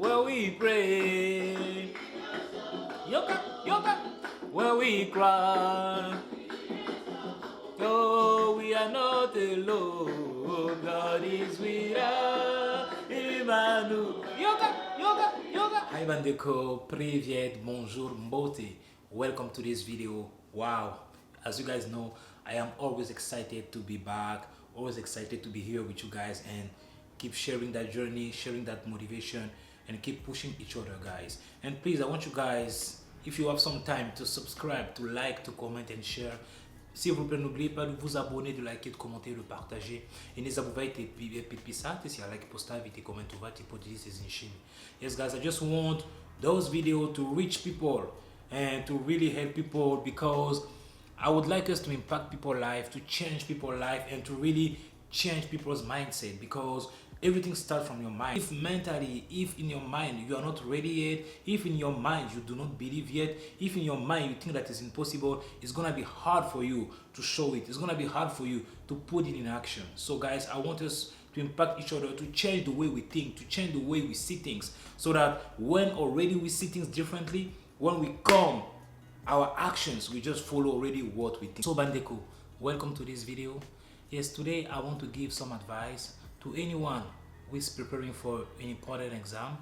where we pray. Yoga, yoga, where we cry. Oh, we are not alone. God is with us. Bienvenue. Yoga, yoga, yoga. Hi Bandeko, привет, bonjour, mbote. Welcome to this video. Wow, as you guys know, I am always excited to be back, always excited to be here with you guys and keep sharing that journey, sharing that motivation, and keep pushing each other, guys. And please, I want you guys, if you have some time, to subscribe, to like, to comment and share. S'il vous plaît, n'oubliez pas de vous abonner, de liker, de commenter, de partager. E ne zabuvaite pisate, se like postavi, te commentovate, potisi zinshini. Yes, guys, I just want those videos to reach people and to really help people, because I would like us to impact people's life, to change people's life, and to really change people's mindset, because everything starts from your mind. If mentally, if in your mind you are not ready yet, if in your mind you do not believe yet, if in your mind you think that it's impossible, it's gonna be hard for you to show it. It's gonna be hard for you to put it in action. So guys, I want us to impact each other, to change the way we think, to change the way we see things, so that when already we see things differently, when we come, our actions, we just follow already what we think. So Bandeko, welcome to this video. Yes, today I want to give some advice to anyone who is preparing for an important exam.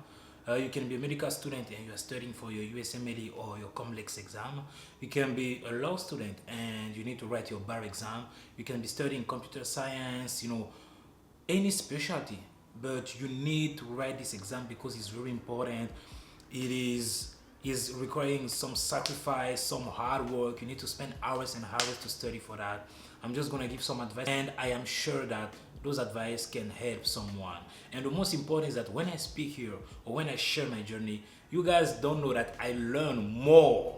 You can be a medical student and you are studying for your Usmle or your complex exam. You can be a law student and you need to write your bar exam. You can be studying computer science, any specialty, but you need to write this exam because it's very important. It is requiring some sacrifice, some hard work. You need to spend hours and hours to study for that. I'm just gonna give some advice, and I am sure that those advice can help someone. And the most important is that when I speak here or when I share my journey, you guys don't know that I learn more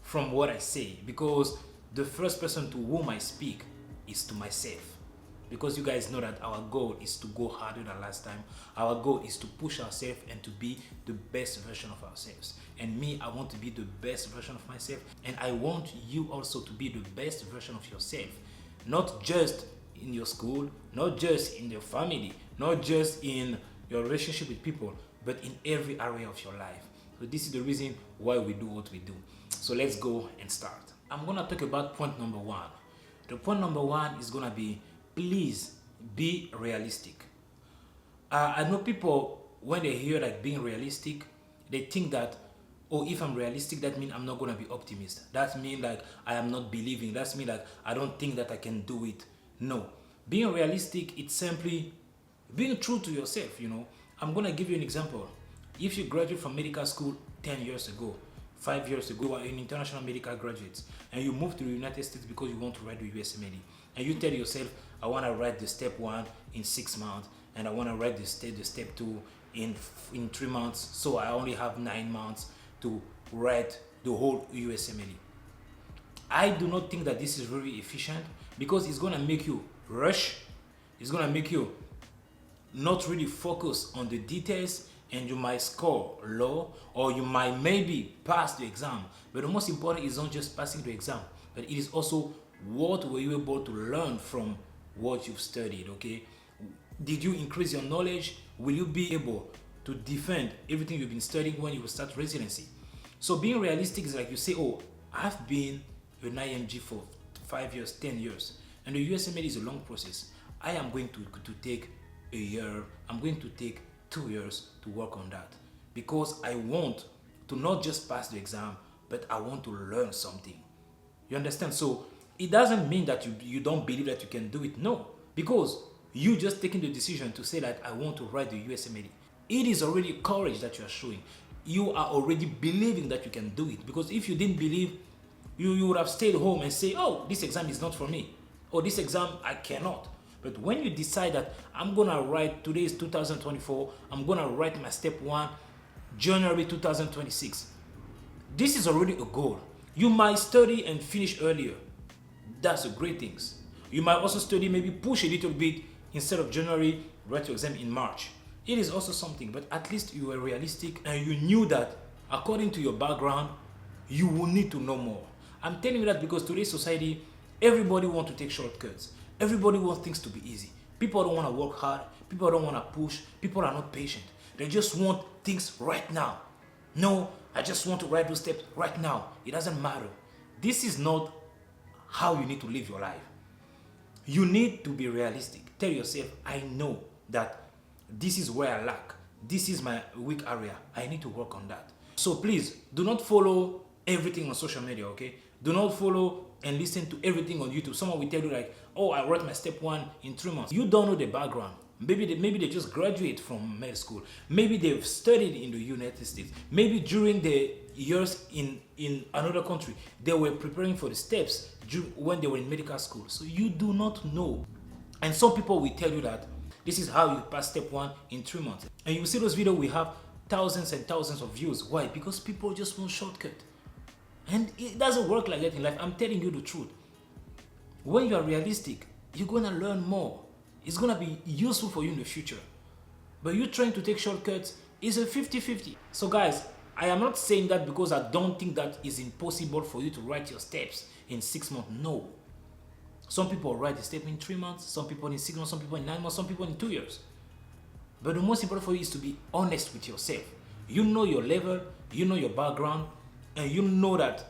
from what I say, because the first person to whom I speak is to myself. Because you guys know that our goal is to go harder than last time. Our goal is to push ourselves and to be the best version of ourselves. And me, I want to be the best version of myself. And I want you also to be the best version of yourself. Not just in your school, not just in your family, not just in your relationship with people, but in every area of your life. So this is the reason why we do what we do. So let's go and start. I'm gonna talk about point number one. The point number one is gonna be, please be realistic. I know people, when they hear like being realistic, they think that, oh, if I'm realistic, that means I'm not gonna be optimist. That means like I am not believing. That means like I don't think that I can do it. No, being realistic, it's simply being true to yourself. I'm gonna give you an example. If you graduate from medical school 10 years ago, 5 years ago, you are an international medical graduate, and you move to the United States because you want to write the Usmle, and you tell yourself, I want to write the step 1 in 6 months, and I want to write the step 2 in 3 months, so I only have 9 months to write the whole Usmle. I do not think that this is very efficient, because it's going to make you rush. It's going to make you not really focus on the details, and you might score low, or you might maybe pass the exam. But the most important is not just passing the exam, but it is also what were you able to learn from what you've studied. Okay, did you increase your knowledge? Will you be able to defend everything you've been studying when you will start residency? So being realistic is like you say, oh, I've been an IMG for 5 years, 10 years, and the Usmle is a long process. I am going to take a year, I'm going to take 2 years to work on that, because I want to not just pass the exam, but I want to learn something. You understand? So it doesn't mean that you don't believe that you can do it. No, because you just taking the decision to say that I want to write the Usmle. It is already courage that you are showing. You are already believing that you can do it, because if you didn't believe, you would have stayed home and say, oh, this exam is not for me, or this exam I cannot. But when you decide that I'm gonna write, today is 2024, I'm gonna write my step 1 January 2026, this is already a goal. You might study and finish earlier. That's a great thing. You might also study, maybe push a little bit, instead of January, write your exam in March. It is also something, but at least you were realistic and you knew that according to your background, you will need to know more. I'm telling you that because today's society, everybody wants to take shortcuts. Everybody wants things to be easy. People don't want to work hard. People don't want to push. People are not patient. They just want things right now. No, I just want to write those steps right now. It doesn't matter. This is not how you need to live your life. You need to be realistic. Tell yourself, I know that this is where I lack. This is my weak area. I need to work on that. So please, do not follow everything on social media, okay? Do not follow and listen to everything on YouTube. Someone will tell you like, oh, I wrote my step 1 in 3 months. You don't know the background. Maybe they just graduate from med school. Maybe they've studied in the United States. Maybe during the years in another country, they were preparing for the steps when they were in medical school. So you do not know. And some people will tell you that this is how you pass step 1 in 3 months. And you see those videos, we have thousands and thousands of views. Why? Because people just want shortcut. And it doesn't work like that in life. I'm telling you the truth. When you are realistic, you're going to learn more. It's going to be useful for you in the future. But you trying to take shortcuts is a 50-50. So guys, I am not saying that because I don't think that it's impossible for you to write your steps in 6 months. No. Some people write the step in 3 months, some people in 6 months, some people in 9 months, some people in 2 years. But the most important for you is to be honest with yourself. You know your level, you know your background, and you know that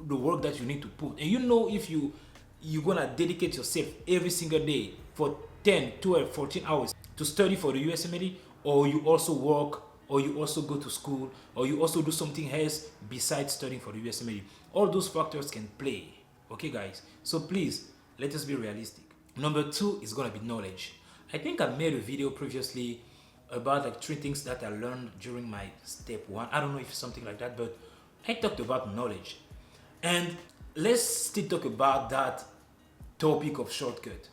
the work that you need to put. And you know if you're going to dedicate yourself every single day for 10, 12, 14 hours to study for the USMLE, or you also work, or you also go to school, or you also do something else besides studying for the USMLE. All those factors can play. Okay, guys? So please, let us be realistic. Number 2 is going to be knowledge. I think I made a video previously about like 3 things that I learned during my step 1. I don't know if it's something like that, but I talked about knowledge. And let's still talk about that topic of shortcut.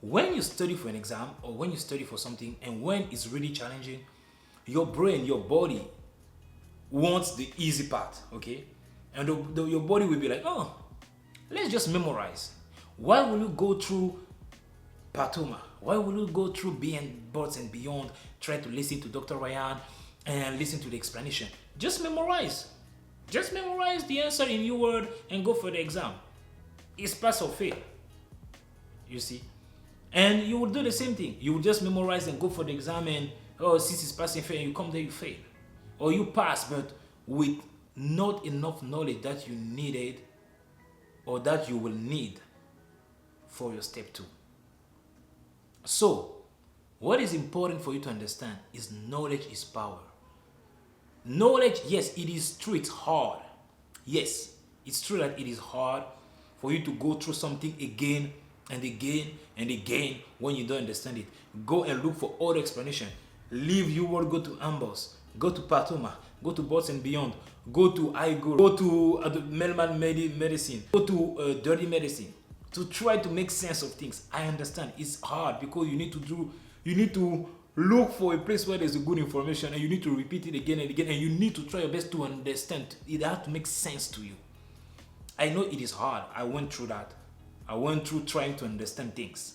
When you study for an exam or when you study for something and when it's really challenging, your brain, your body wants the easy part, okay? And your body will be like, oh, let's just memorize. Why will you go through Patoma? Why will you go through Bots and Beyond, try to listen to Dr. Ryan and listen to the explanation? Just memorize. Just memorize the answer in your word and go for the exam. It's pass or fail. You see? And you will do the same thing. You will just memorize and go for the exam and, oh, since it's pass and fail, and you come there, you fail. Or you pass, but with not enough knowledge that you needed or that you will need for your step 2. So, what is important for you to understand is knowledge is power. Knowledge, yes, it is true, it's hard. Yes, it's true that it is hard for you to go through something again and again and again when you don't understand it. Go and look for other explanation. Leave your word, go to Amboss, go to Patoma, go to Bots and Beyond, go to Igor, go to Melman medicine, go to dirty medicine to try to make sense of things. I understand it's hard because you need to look for a place where there's a good information and you need to repeat it again and again and you need to try your best to understand. It has to make sense to you. I know it is hard. I went through that. I went through trying to understand things.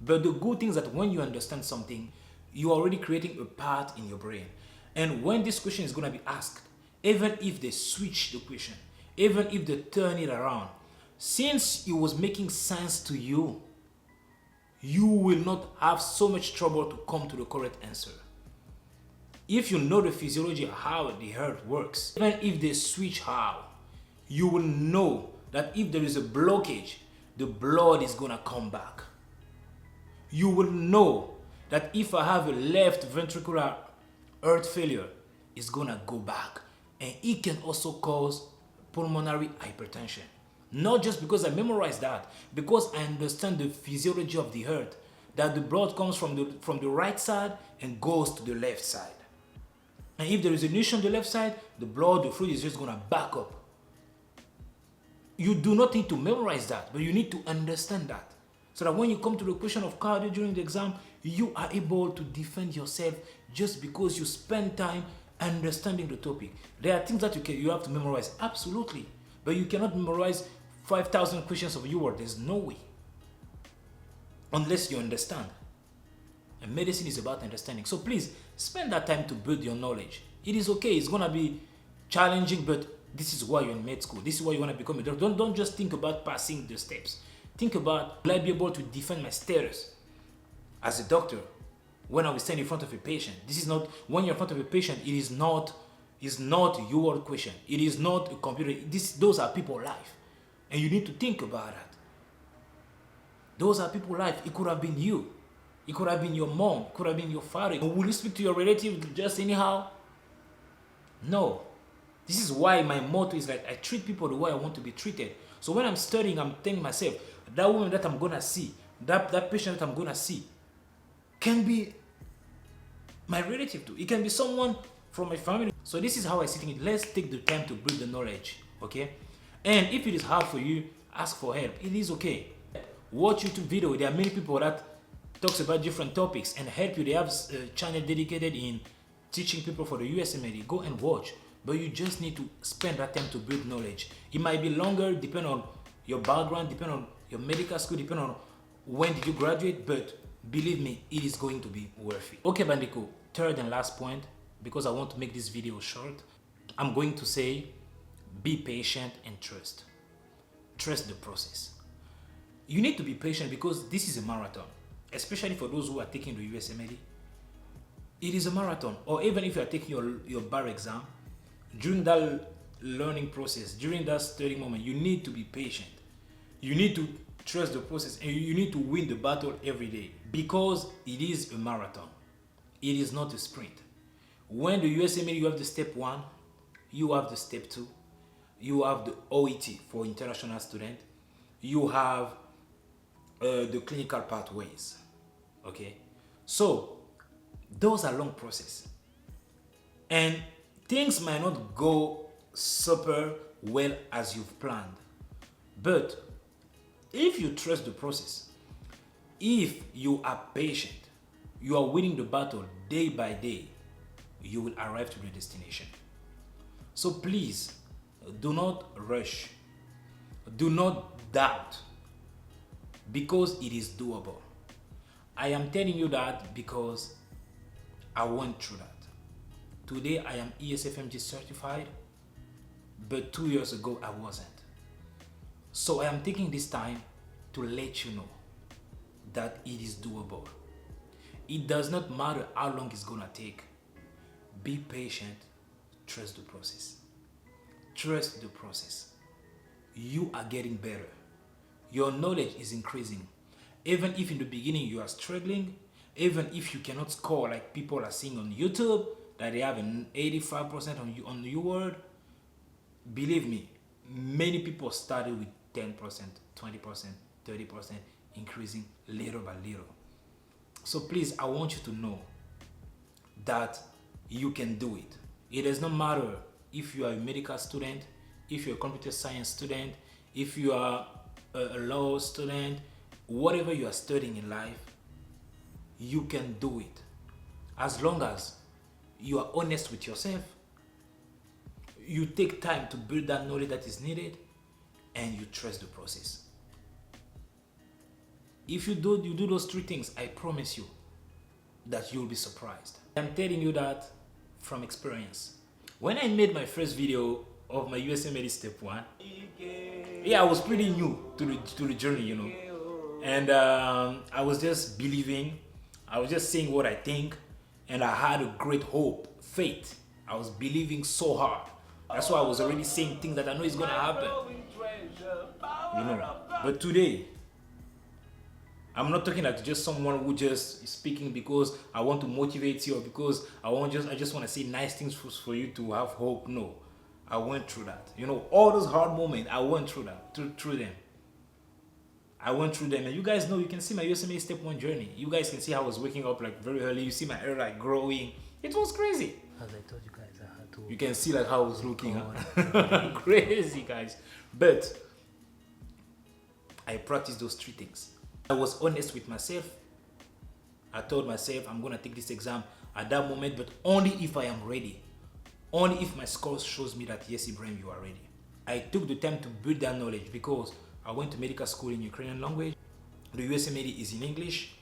But the good thing is that when you understand something, you're already creating a path in your brain. And when this question is going to be asked, even if they switch the question, even if they turn it around, since it was making sense to you, you will not have so much trouble to come to the correct answer. If you know the physiology of how the heart works, even if they switch how, you will know that if there is a blockage, the blood is gonna come back. You will know that if I have a left ventricular heart failure, it's gonna go back. And it can also cause pulmonary hypertension. Not just because I memorized that, because I understand the physiology of the heart, that the blood comes from the right side and goes to the left side. And if there is an issue on the left side, the fluid is just gonna back up. You do not need to memorize that, but you need to understand that. So that when you come to the question of cardio during the exam, you are able to defend yourself just because you spend time understanding the topic. There are things that you have to memorize, absolutely. But you cannot memorize 5,000 questions of your word. There's no way. Unless you understand. And medicine is about understanding. So please, spend that time to build your knowledge. It is okay. It's going to be challenging, but this is why you're in med school. This is why you want to become a doctor. Don't just think about passing the steps. Think about, will I be able to defend my status as a doctor? when I will stand in front of a patient. This is not, when you're in front of a patient, it is not your question. It is not a computer. Those are people's life. And you need to think about that. Those are people's life. It could have been you. It could have been your mom. It could have been your father. Will you speak to your relative just anyhow? No. This is why my motto is like, I treat people the way I want to be treated. So when I'm studying, I'm thinking myself, that woman that I'm going to see, that patient that I'm going to see, can be my relative too. It can be someone from my family. So this is how I see things. Let's take the time to build the knowledge, okay? And if it is hard for you, ask for help. It is okay. Watch YouTube video. There are many people that talks about different topics and help you. They have a channel dedicated in teaching people for the USMLE. Go and watch. But you just need to spend that time to build knowledge. It might be longer, depending on your background, depending on your medical school, depending on when did you graduate, but believe me, it is going to be worth it. Okay, Bandeko, third and last point, because I want to make this video short, I'm going to say, be patient and trust. Trust the process. You need to be patient because this is a marathon, especially for those who are taking the USMLE. It is a marathon, or even if you are taking your bar exam, during that learning process, during that study moment, you need to be patient. You need to trust the process and you need to win the battle every day because it is a marathon. It is not a sprint. When the USMLE, you have the step 1, you have the step 2, you have the OET for international student, you have the clinical pathways, okay? So those are long process and things might not go super well as you've planned, but if you trust the process, if you are patient, you are winning the battle day by day, you will arrive to the destination. So please, do not rush. Do not doubt, because it is doable. I am telling you that because I went through that. Today I am ESFMG certified, but 2 years ago I wasn't. So I am taking this time to let you know that it is doable. It does not matter how long it's gonna take. Be patient, trust the process. Trust the process. You are getting better. Your knowledge is increasing. Even if in the beginning you are struggling, even if you cannot score like people are seeing on YouTube, that they have an 85% on your word, believe me, many people started with 10%, 20%, 30%, increasing little by little. So please, I want you to know that you can do it. It does not matter if you are a medical student, if you're a computer science student, if you are a law student, whatever you are studying in life, you can do it. As long as you are honest with yourself, you take time to build that knowledge that is needed, and you trust the process. If you do those 3 things, I promise you that you'll be surprised. I'm telling you that from experience. When I made my first video of my USMLE step 1, yeah, I was pretty new to the journey, you know, and I was just believing, I was just saying what I think, and I had a great hope, faith. I was believing so hard. That's why I was already saying things that I know is gonna happen, you know. But today, I'm not talking like just someone who just is speaking because I want to motivate you or because I just want to say nice things for you to have hope. No, I went through that. You know, all those hard moments, I went through that, through them. I went through them, and you guys know, you can see my USMLE step 1 journey. You guys can see how I was waking up like very early. You see my hair like growing. It was crazy. As I told you guys, I had to. You can see like how I was looking. Huh? Crazy, guys. But I practiced those 3 things. I was honest with myself. I told myself I'm gonna take this exam at that moment, but only if I am ready. Only if my score shows me that yes, Ibrahim, you are ready. I took the time to build that knowledge because I went to medical school in Ukrainian language. The USMLE is in English.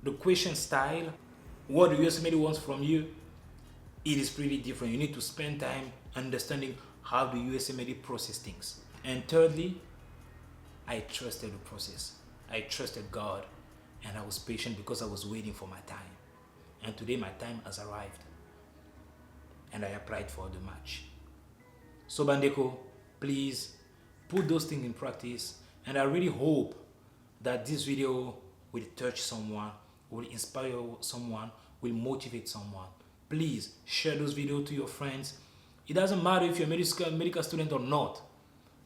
The question style, what the USMLE wants from you, it is pretty different. You need to spend time understanding how the USMLE process things. And thirdly, I trusted the process. I trusted God, and I was patient because I was waiting for my time. And today my time has arrived. And I applied for the match. So Bandeko, please put those things in practice. And I really hope that this video will touch someone, will inspire someone, will motivate someone. Please share those videos to your friends. It doesn't matter if you're a medical student or not.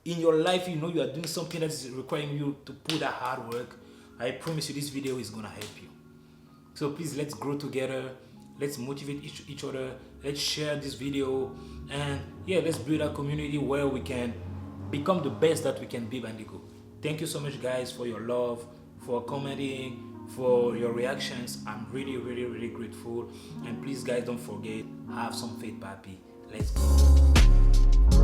In your life, you know you are doing something that is requiring you to put that hard work. I promise you this video is going to help you. So please, let's grow together. Let's motivate each other. Let's share this video. And yeah, let's build a community where we can become the best that we can be, Bandeko. Thank you so much, guys, for your love, for commenting, for your reactions. I'm really, really, really grateful. And please, guys, don't forget, have some faith, papi. Let's go.